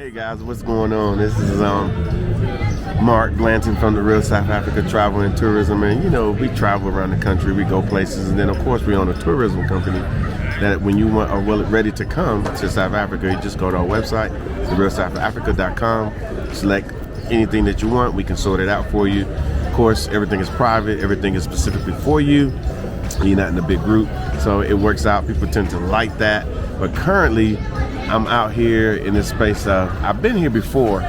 Hey guys, what's going on? This is Mark Blanton from the Real South Africa Travel and Tourism, and you know we travel around the country, we go places, and then of course we own a tourism company that when you are ready to come to South Africa, you just go to our website, therealsouthafrica.com, select anything that you want, we can sort it out for you. Of course, everything is private, everything is specifically for you. You're not in a big group, so it works out. People tend to like that. But currently, I'm out here in this space. I've been here before,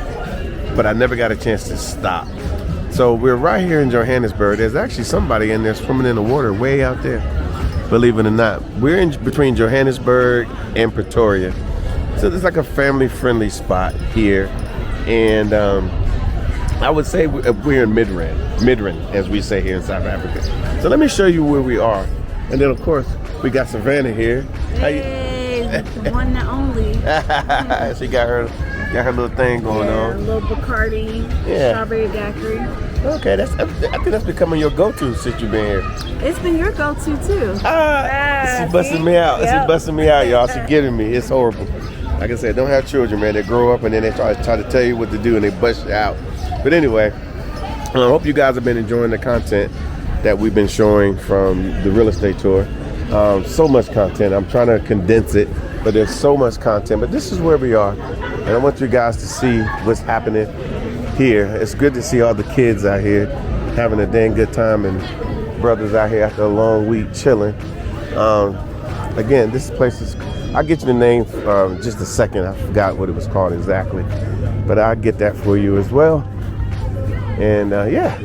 but I never got a chance to stop. So we're right here in Johannesburg. There's actually somebody in there swimming in the water way out there, believe it or not. We're in between Johannesburg and Pretoria. So it's like a family-friendly spot here. And I would say we're in Midrand, as we say here in South Africa. So let me show you where we are. And then, of course, we got Savannah here. Hey, the one and only. She got her little thing going on. A little Bacardi, strawberry daiquiri. Okay, I think that's becoming your go-to since you've been here. It's been your go-to too. She's busting me out. Yep. She's busting me out, y'all. She's getting me. It's horrible. Like I said, don't have children, man. They grow up and then they try to tell you what to do and they bust you out. But anyway, I hope you guys have been enjoying the content that we've been showing from the real estate tour. So much content. I'm trying to condense it, but there's so much content. But this is where we are, and I want you guys to see what's happening here. It's good to see all the kids out here having a dang good time, and brothers out here after a long week chilling. Again, this place is, I'll get you the name just a second. I forgot what it was called exactly, but I'll get that for you as well. And yeah,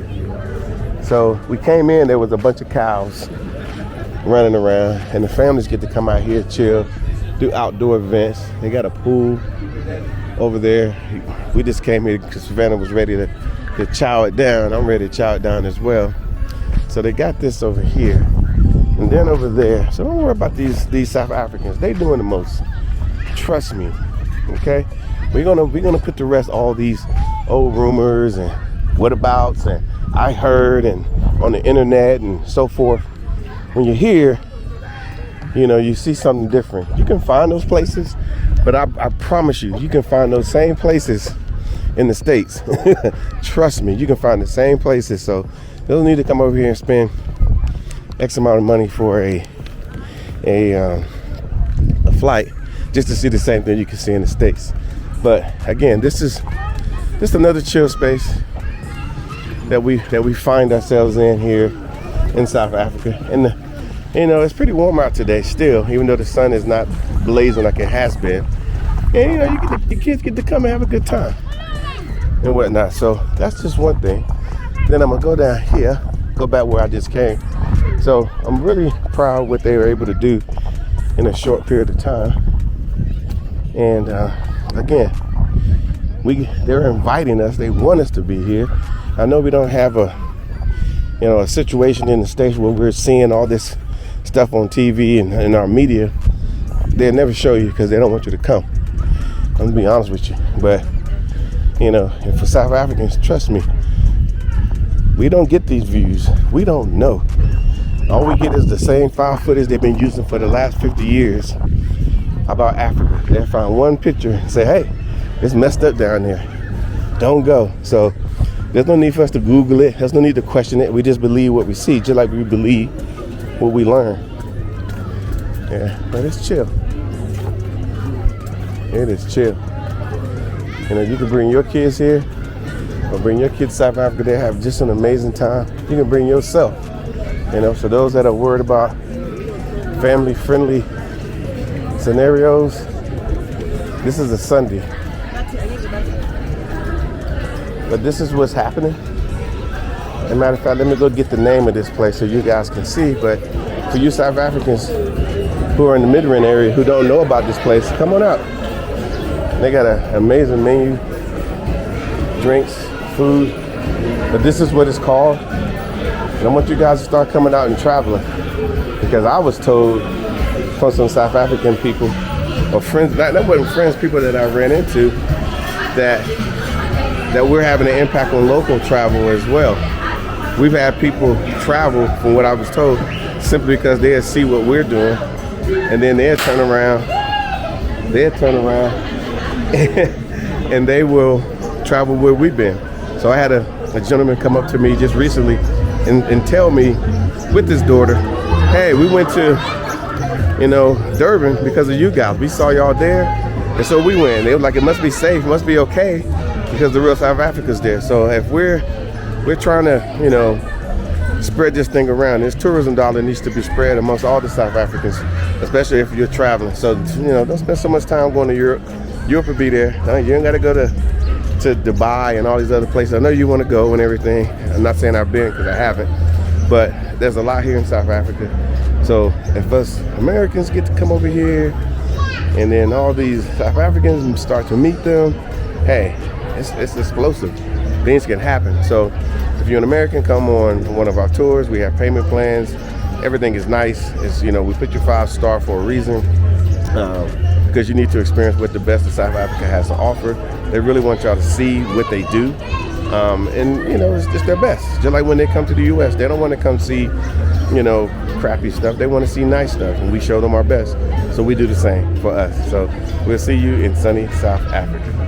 so we came in, there was a bunch of cows running around, and the families get to come out here, chill, do outdoor events. They got a pool over there. We just came here because Savannah was ready to chow it down. I'm ready to chow it down as well. So they got this over here, and then over there. So don't worry about these South Africans. They doing the most. Trust me. Okay, we're gonna put to rest all these old rumors and whatabouts and I heard and on the internet and so forth. When you're here, you know, you see something different. You can find those places, but I promise you can find those same places in the States. Trust me, you can find the same places. So you don't need to come over here and spend X amount of money for a flight just to see the same thing you can see in the States. But again, this is just another chill space that we find ourselves in here in South Africa. And you know, it's pretty warm out today still, even though the sun is not blazing like it has been. And you know, your kids get to come and have a good time and whatnot. So that's just one thing. Then I'm gonna go down here, go back where I just came. So I'm really proud of what they were able to do in a short period of time. And again, they're inviting us. They want us to be here. I know we don't have a situation in the States where we're seeing all this stuff on TV and in our media. They'll never show you because they don't want you to come. I'm gonna be honest with you. But you know, and for South Africans, trust me, we don't get these views. We don't know. All we get is the same foul footage they've been using for the last 50 years about Africa. They find one picture and say, hey, it's messed up down there. Don't go. So there's no need for us to Google it. There's no need to question it. We just believe what we see, just like we believe what we learn. Yeah, but it's chill. It is chill. You know, you can bring your kids here or bring your kids to South Africa. They have just an amazing time. You can bring yourself. You know, so those that are worried about family-friendly scenarios, this is a Sunday. But this is what's happening. As a matter of fact, let me go get the name of this place so you guys can see. But for you South Africans who are in the Midrand area who don't know about this place, come on out. They got an amazing menu, drinks, food. But this is what it's called. And I want you guys to start coming out and traveling. Because I was told from some South African people, or friends, that wasn't friends, people that I ran into, that we're having an impact on local travel as well. We've had people travel, from what I was told, simply because they'll see what we're doing, and then they'll turn around and they will travel where we've been. So I had a gentleman come up to me just recently and tell me with his daughter, hey, we went to, Durban because of you guys. We saw y'all there, and so we went. They were like, it must be safe, must be okay, because the real South Africa's there. So if we're trying to, spread this thing around, this tourism dollar needs to be spread amongst all the South Africans, especially if you're traveling. So, don't spend so much time going to Europe. Europe will be there. You ain't got to go to Dubai and all these other places. I know you want to go and everything. I'm not saying I've been, because I haven't, but there's a lot here in South Africa. So if us Americans get to come over here and then all these South Africans start to meet them, hey, it's explosive. Things can happen. So if you're an American, come on one of our tours. We have payment plans. Everything is nice. It's, we put you 5-star for a reason, because you need to experience what the best of South Africa has to offer. They really want y'all to see what they do. It's just their best. Just like when they come to the U.S., they don't want to come see, crappy stuff. They want to see nice stuff, and we show them our best. So we do the same for us. So we'll see you in sunny South Africa.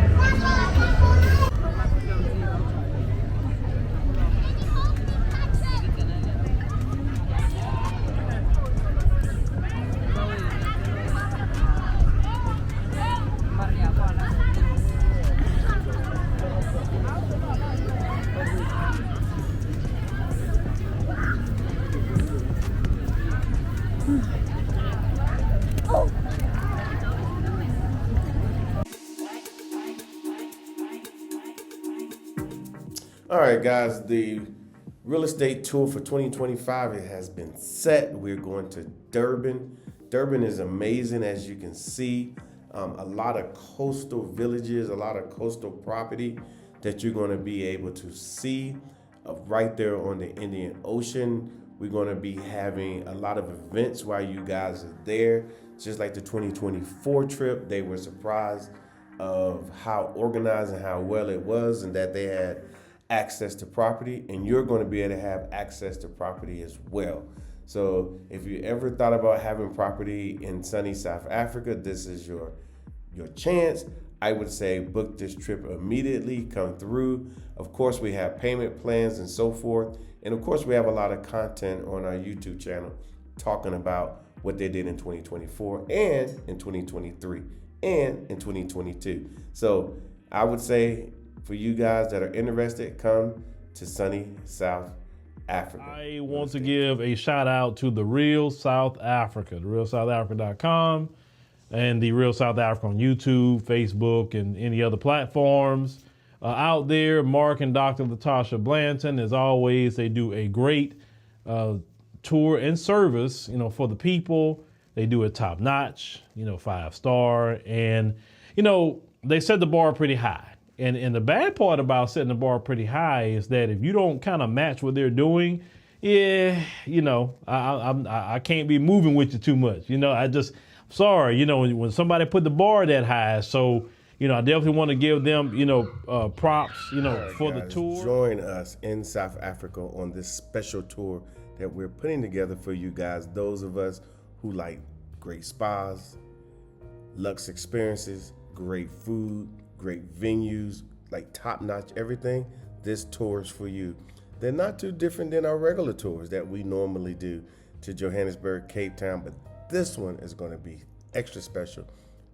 All right, guys, the real estate tour for 2025, it has been set. We're going to Durban. Durban is amazing, as you can see. A lot of coastal villages, a lot of coastal property that you're going to be able to see right there on the Indian Ocean. We're going to be having a lot of events while you guys are there. Just like the 2024 trip, they were surprised of how organized and how well it was, and that they had access to property, and you're going to be able to have access to property as well. So if you ever thought about having property in sunny South Africa, this is your chance. I would say book this trip immediately, come through. Of course, we have payment plans and so forth. And of course, we have a lot of content on our YouTube channel talking about what they did in 2024 and in 2023 and in 2022. So I would say, for you guys that are interested, come to sunny South Africa. I want to give a shout out to The Real South Africa, therealsouthafrica.com, and The Real South Africa on YouTube, Facebook, and any other platforms out there. Mark and Dr. Latasha Blanton, as always, they do a great tour and service, for the people. They do it top notch, 5-star, and, they set the bar pretty high. And the bad part about setting the bar pretty high is that if you don't kind of match what they're doing, I can't be moving with you too much. Sorry, when somebody put the bar that high. So, I definitely want to give them, props, for the tour. Join us in South Africa on this special tour that we're putting together for you guys. Those of us who like great spas, luxe experiences, great food, great venues, like top-notch everything, this tour is for you. They're not too different than our regular tours that we normally do to Johannesburg, Cape Town, but this one is going to be extra special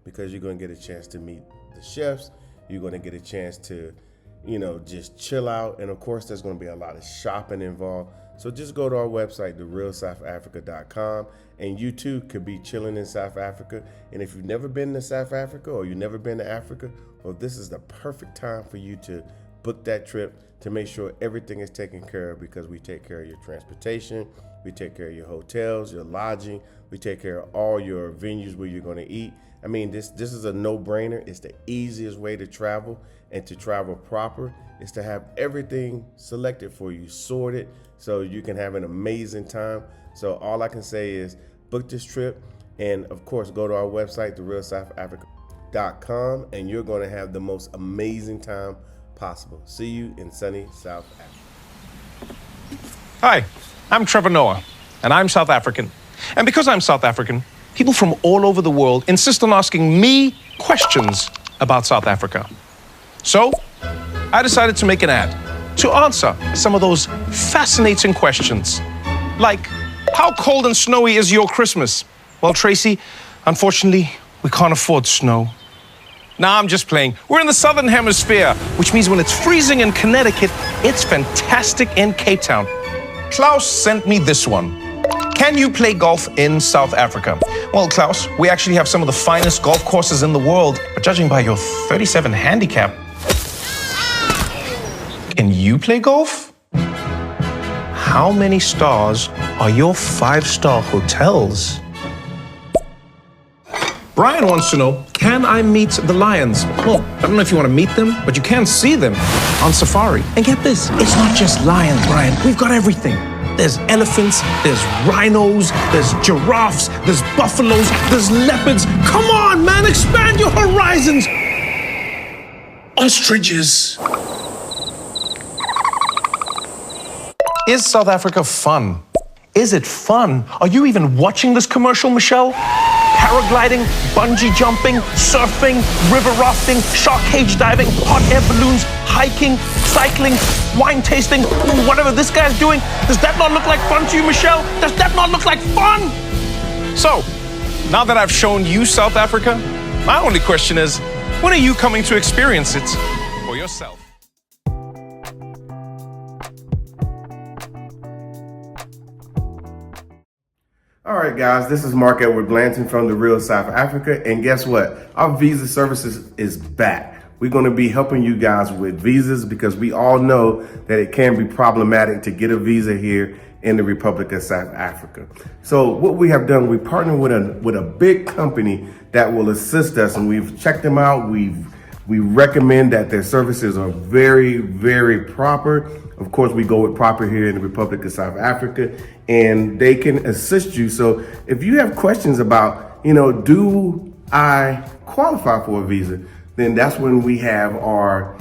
because you're going to get a chance to meet the chefs. You're going to get a chance to, just chill out. And of course, there's going to be a lot of shopping involved. So just go to our website, therealsouthafrica.com, and you too could be chilling in South Africa. And if you've never been to South Africa or you've never been to Africa, well, this is the perfect time for you to book that trip to make sure everything is taken care of, because we take care of your transportation, we take care of your hotels, your lodging, we take care of all your venues where you're going to eat. I mean, this is a no-brainer. It's the easiest way to travel, and to travel proper is to have everything selected for you, sorted, so you can have an amazing time. So all I can say is book this trip, and of course, go to our website, therealsouthafrica.com, and you're going to have the most amazing time possible. See you in sunny South Africa. Hi, I'm Trevor Noah, and I'm South African. And because I'm South African, people from all over the world insist on asking me questions about South Africa. So I decided to make an ad to answer some of those fascinating questions. Like, how cold and snowy is your Christmas? Well, Tracy, unfortunately, we can't afford snow. Nah, I'm just playing. We're in the Southern Hemisphere, which means when it's freezing in Connecticut, it's fantastic in Cape Town. Klaus sent me this one. Can you play golf in South Africa? Well, Klaus, we actually have some of the finest golf courses in the world, but judging by your 37 handicap, can you play golf? How many stars are your 5-star hotels? Brian wants to know, can I meet the lions? Well, I don't know if you want to meet them, but you can see them on safari. And get this, it's not just lions, Brian. We've got everything. There's elephants, there's rhinos, there's giraffes, there's buffaloes, there's leopards. Come on, man, expand your horizons. Ostriches. Is South Africa fun? Is it fun? Are you even watching this commercial, Michelle? Paragliding, bungee jumping, surfing, river rafting, shark cage diving, hot air balloons, hiking, cycling, wine tasting, whatever this guy's doing. Does that not look like fun to you, Michelle? Does that not look like fun? So, now that I've shown you South Africa, my only question is, when are you coming to experience it for yourself? All right, guys, this is Mark Edward Blanton from the Real South Africa. And guess what? Our visa services is back. We're going to be helping you guys with visas because we all know that it can be problematic to get a visa here in the Republic of South Africa. So what we have done, we partnered with a big company that will assist us, and we've checked them out. We recommend that their services are very, very proper. Of course, we go with proper here in the Republic of South Africa, and they can assist you. So if you have questions about, do I qualify for a visa? Then that's when we have our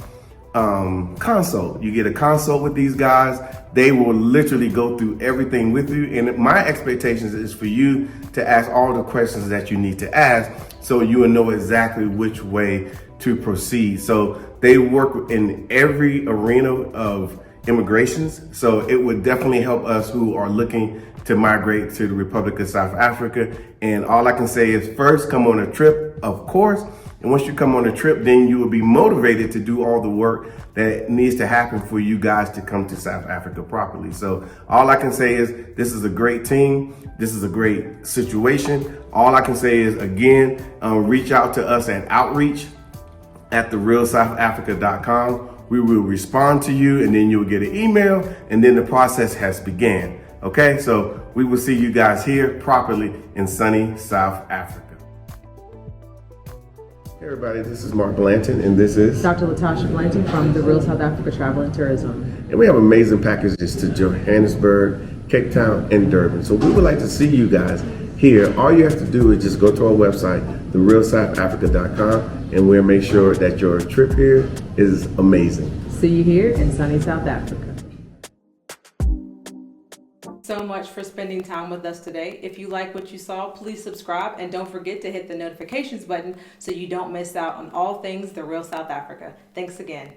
consult. You get a consult with these guys. They will literally go through everything with you. And my expectations is for you to ask all the questions that you need to ask so you will know exactly which way to proceed. So they work in every arena of immigrations. So it would definitely help us who are looking to migrate to the Republic of South Africa. And all I can say is first, come on a trip, of course. And once you come on a trip, then you will be motivated to do all the work that needs to happen for you guys to come to South Africa properly. So all I can say is this is a great team. This is a great situation. All I can say is, again, reach out to us at outreach@therealsoutafrica.com. We will respond to you, and then you'll get an email, and then the process has began. Okay, so we will see you guys here properly in sunny South Africa. Hey everybody, this is Mark Blanton, and this is Dr. Latasha Blanton from the Real South Africa Travel and Tourism. And we have amazing packages to Johannesburg, Cape Town, and Durban. So we would like to see you guys here. All you have to do is just go to our website, therealsoutafrica.com, and we'll make sure that your trip here is amazing. See you here in sunny South Africa. So much for spending time with us today. If you like what you saw, please subscribe and don't forget to hit the notifications button so you don't miss out on all things The Real South Africa. Thanks again.